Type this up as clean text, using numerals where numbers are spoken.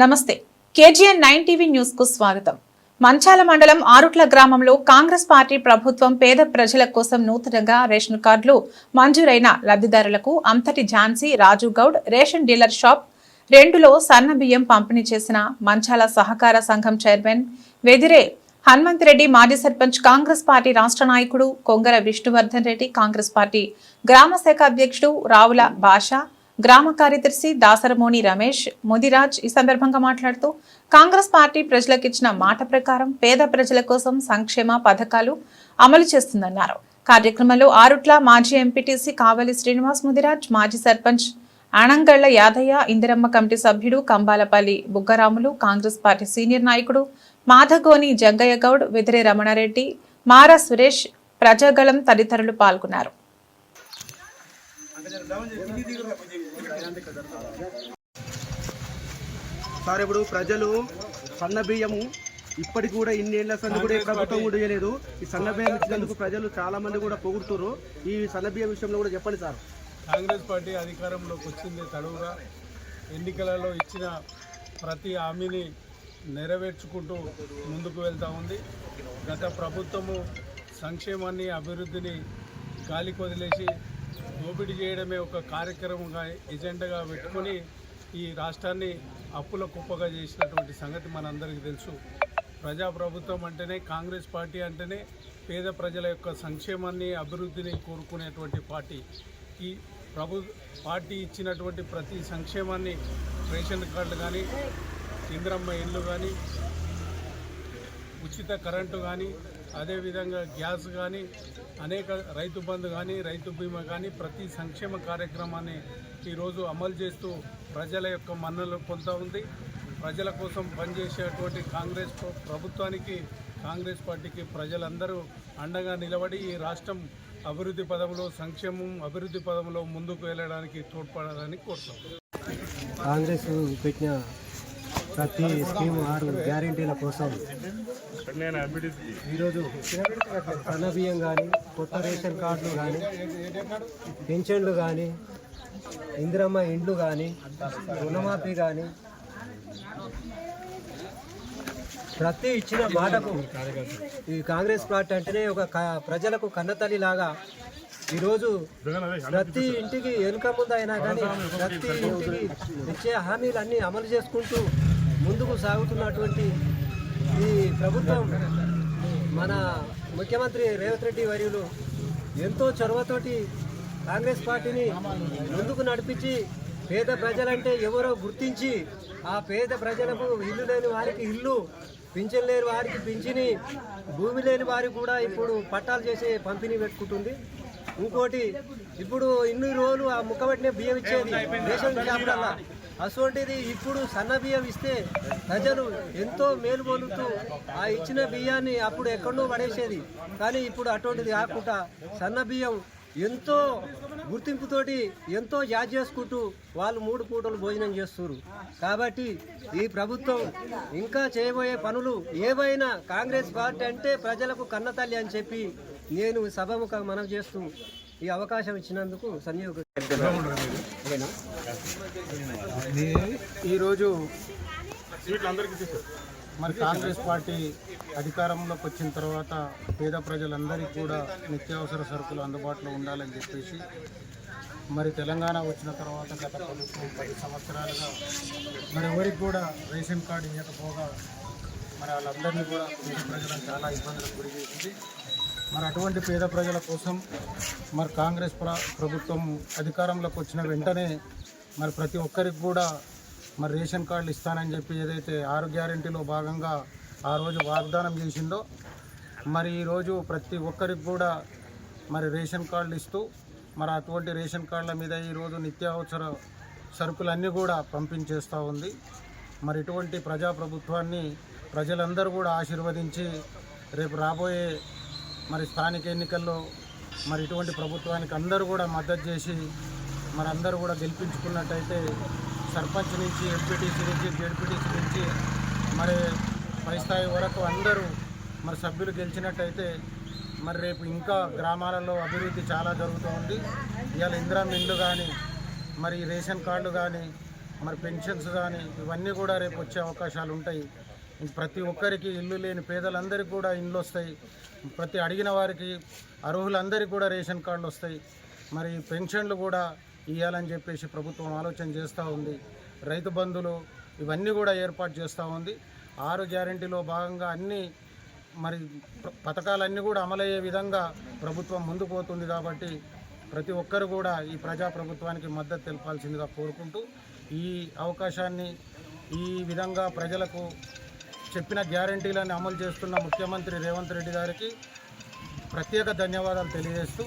నమస్తే KGN 9 TV news కు స్వాగతం. మంచాల మండలం ఆరుట్ల గ్రామంలో కాంగ్రెస్ పార్టీ ప్రభుత్వం పేద ప్రజల కోసం నూతనంగా రేషన్ కార్డులు మంజూరైన లబ్ధిదారులకు అంతటి ఝాన్సీ రాజు గౌడ్ రేషన్ డీలర్ షాప్ 2లో సన్న బియ్యం పంపిణీ చేసిన మంచాల సహకార సంఘం చైర్మన్ వెదిరే హనుమంతరెడ్డి, మాజీ సర్పంచ్, కాంగ్రెస్ పార్టీ రాష్ట్ర నాయకుడు కొంగర విష్ణువర్ధన్ రెడ్డి, కాంగ్రెస్ పార్టీ గ్రామ శాఖ అధ్యక్షుడు రావుల భాష, గ్రామ కార్యదర్శి దాసరమోని రమేష్ ముదిరాజ్ ఈ సందర్భంగా మాట్లాడుతూ కాంగ్రెస్ పార్టీ ప్రజలకు ఇచ్చిన మాట ప్రకారం పేద ప్రజల కోసం సంక్షేమ పథకాలు అమలు చేస్తుందన్నారు. కార్యక్రమంలో ఆరుట్ల మాజీ ఎంపీటీసీ కావలి శ్రీనివాస్ ముదిరాజ్, మాజీ సర్పంచ్ ఆనంగళ్ల యాదయ్య, ఇందిరమ్మ కమిటీ సభ్యుడు కంబాలపల్లి బుగ్గరాములు, కాంగ్రెస్ పార్టీ సీనియర్ నాయకుడు మాధగోని జంగయ్య గౌడ్, వెదిరే రమణారెడ్డి, మారా సురేష్, ప్రజాగళం తదితరులు పాల్గొన్నారు. సార్, ఇప్పుడు ప్రజలు సన్న బియ్యము ఇప్పటికి కూడా ఇన్నేళ్ల సంది కూడా ప్రభుత్వం కూడా చేయలేదు. ఈ సన్న బియ్యం ఇచ్చినందుకు ప్రజలు చాలా మంది కూడా పొగుడుతున్నారు. ఈ సన్న బియ్యం విషయంలో కూడా చెప్పండి సార్. కాంగ్రెస్ పార్టీ అధికారంలోకి వచ్చింది తడువుగా ఎన్నికలలో ఇచ్చిన ప్రతి హామీని నెరవేర్చుకుంటూ ముందుకు వెళ్తూ ఉంది. గత ప్రభుత్వము సంక్షేమాన్ని అభివృద్ధిని గాలికి వదిలేసి దోపిడీ చేయడమే ఒక కార్యక్రమంగా ఎజెండాగా పెట్టుకొని ఈ రాష్ట్రాన్ని అప్పుల కుప్పగా చేసినటువంటి సంగతి మనందరికీ తెలుసు. ప్రజాప్రభుత్వం అంటేనే, కాంగ్రెస్ పార్టీ అంటేనే పేద ప్రజల యొక్క సంక్షేమాన్ని అభివృద్ధిని కోరుకునేటువంటి పార్టీ. ఈ పార్టీ ఇచ్చినటువంటి ప్రతి సంక్షేమాన్ని, రేషన్ కార్డులు కానీ, ఇందిరమ్మ ఇళ్ళు కానీ, ఉచిత కరెంటు కానీ, అదేవిధంగా గ్యాస్ కానీ, అనేక రైతు బంధు కానీ, రైతు బీమా కానీ, ప్రతి సంక్షేమ కార్యక్రమాన్ని ఈరోజు అమలు చేస్తూ ప్రజల యొక్క మన్ననలు పొందుతూ ఉంది. ప్రజల కోసం పనిచేసేటువంటి కాంగ్రెస్ ప్రభుత్వానికి, కాంగ్రెస్ పార్టీకి ప్రజలందరూ అండగా నిలబడి ఈ రాష్ట్రం అభివృద్ధి పదంలో, సంక్షేమం అభివృద్ధి పదంలో ముందుకు వెళ్ళడానికి తోడ్పడాలని కోరుతాం. కాంగ్రెస్ పెట్టిన ప్రతి స్కీము 6 గ్యారెంటీల కోసం ఈరోజు సన్న బియ్యం కానీ, కొత్త రేషన్ కార్డులు కానీ, పెన్షన్లు కానీ, ఇందిరమ్మ ఇండ్లు కానీ, రుణమాఫీ కానీ, ప్రతి ఇచ్చిన మాటకు ఈ కాంగ్రెస్ పార్టీ అంటేనే ఒక ప్రజలకు కన్నతల్లి లాగా ఈరోజు ప్రతి ఇంటికి వెనుక ముందు అయినా కానీ ప్రతి ఇంటికి ఇచ్చే హామీలన్నీ అమలు చేసుకుంటూ ముందుకు సాగుతున్నటువంటి ఈ ప్రభుత్వం, మన ముఖ్యమంత్రి రేవంత్ రెడ్డి వర్యులు ఎంతో చొరవతోటి కాంగ్రెస్ పార్టీని ముందుకు నడిపించి పేద ప్రజలంటే ఎవరో గుర్తించి ఆ పేద ప్రజలకు ఇల్లు లేని వారికి ఇల్లు, పింఛన్ లేని వారికి పింఛని, భూమి లేని వారికి కూడా ఇప్పుడు పట్టాలు చేసే పంపిణీ పెట్టుకుంటుంది. ఇంకోటి, ఇప్పుడు ఇన్ని రోజులు ఆ ముక్కబట్టిన బియ్యం ఇచ్చేది రేషన్ షాపులల్లా, అటువంటిది ఇప్పుడు సన్న బియ్యం ఇస్తే ప్రజలు ఎంతో మేలు పొందుతూ ఆ ఇచ్చిన బియ్యాన్ని అప్పుడు ఎక్కడో పడేసేది. కానీ ఇప్పుడు అటువంటిది కాకుండా సన్న బియ్యం ఎంతో గుర్తింపుతోటి ఎంతో యాద్ చేసుకుంటూ వాళ్ళు 3 పూటలు భోజనం చేస్తున్నారు. కాబట్టి ఈ ప్రభుత్వం ఇంకా చేయబోయే పనులు ఏవైనా కాంగ్రెస్ పార్టీ అంటే ప్రజలకు కన్నతల్లి అని చెప్పి నేను సభముఖంగా మనవి చేస్తూ ఈ అవకాశం ఇచ్చినందుకు సంయోగం. ఈరోజు మరి కాంగ్రెస్ పార్టీ అధికారంలోకి వచ్చిన తర్వాత పేద ప్రజలందరికీ కూడా నిత్యావసర సరుకులు అందుబాటులో ఉండాలని చెప్పేసి మరి తెలంగాణ వచ్చిన తర్వాత గత ప్రభుత్వం 10 సంవత్సరాలుగా మరి ఎవరికి కూడా రేషన్ కార్డు ఇవ్వకపోగా మరి వాళ్ళందరినీ కూడా పేద ప్రజలను చాలా ఇబ్బందులకు గురి చేసింది. మరి అటువంటి పేద ప్రజల కోసం మరి కాంగ్రెస్ ప్రభుత్వం అధికారంలోకి వచ్చిన వెంటనే మరి ప్రతి ఒక్కరికి కూడా మరి రేషన్ కార్డులు ఇస్తానని చెప్పి ఏదైతే 6 గ్యారెంటీలో భాగంగా ఆ రోజు వాగ్దానం చేసిందో, మరి ఈరోజు ప్రతి ఒక్కరికి కూడా మరి రేషన్ కార్డులు ఇస్తూ మరి అటువంటి రేషన్ కార్డుల మీద ఈరోజు నిత్యావసర సరుకులన్నీ కూడా పంపించేస్తూ ఉంది. మరి ఇటువంటి ప్రజాప్రభుత్వాన్ని ప్రజలందరూ కూడా ఆశీర్వదించి రేపు రాబోయే మరి స్థానిక ఎన్నికల్లో మరి ఇటువంటి ప్రభుత్వానికి అందరూ కూడా మద్దతు చేసి మరి అందరూ కూడా గెలిపించుకున్నట్టయితే సర్పంచ్ నుంచి, ఎంపీటీసీ నుంచి, జెడ్పీటీసీ నుంచి మరి పై స్థాయి వరకు అందరూ మరి సభ్యులు గెలిచినట్టయితే మరి రేపు ఇంకా గ్రామాలలో అభివృద్ధి చాలా జరుగుతూ ఉంది. ఇవాళ ఇందిరమ్మ ఇండ్లు కానీ, మరి రేషన్ కార్డులు కానీ, మరి పెన్షన్స్ కానీ ఇవన్నీ కూడా రేపు వచ్చే అవకాశాలు ఉంటాయి. ప్రతి ఒక్కరికి ఇల్లు లేని పేదలందరికీ కూడా ఇండ్లు వస్తాయి. ప్రతి అడిగిన వారికి అర్హులందరికీ కూడా రేషన్ కార్డులు వస్తాయి. మరి పెన్షన్లు కూడా ఇవ్వాలని చెప్పేసి ప్రభుత్వం ఆలోచన చేస్తూ ఉంది. రైతు బంధులు ఇవన్నీ కూడా ఏర్పాటు చేస్తూ ఉంది. 6 గ్యారెంటీలో భాగంగా అన్ని మరి పథకాలన్నీ కూడా అమలయ్యే విధంగా ప్రభుత్వం ముందుకు పోతుంది. కాబట్టి ప్రతి ఒక్కరు కూడా ఈ ప్రజాప్రభుత్వానికి మద్దతు తెలపాల్సిందిగా కోరుకుంటూ ఈ అవకాశాన్ని ఈ విధంగా ప్రజలకు చెప్పిన గ్యారెంటీలను అమలు చేస్తున్న ముఖ్యమంత్రి రేవంత్ రెడ్డి గారికి ప్రత్యేక ధన్యవాదాలు తెలియజేస్తూ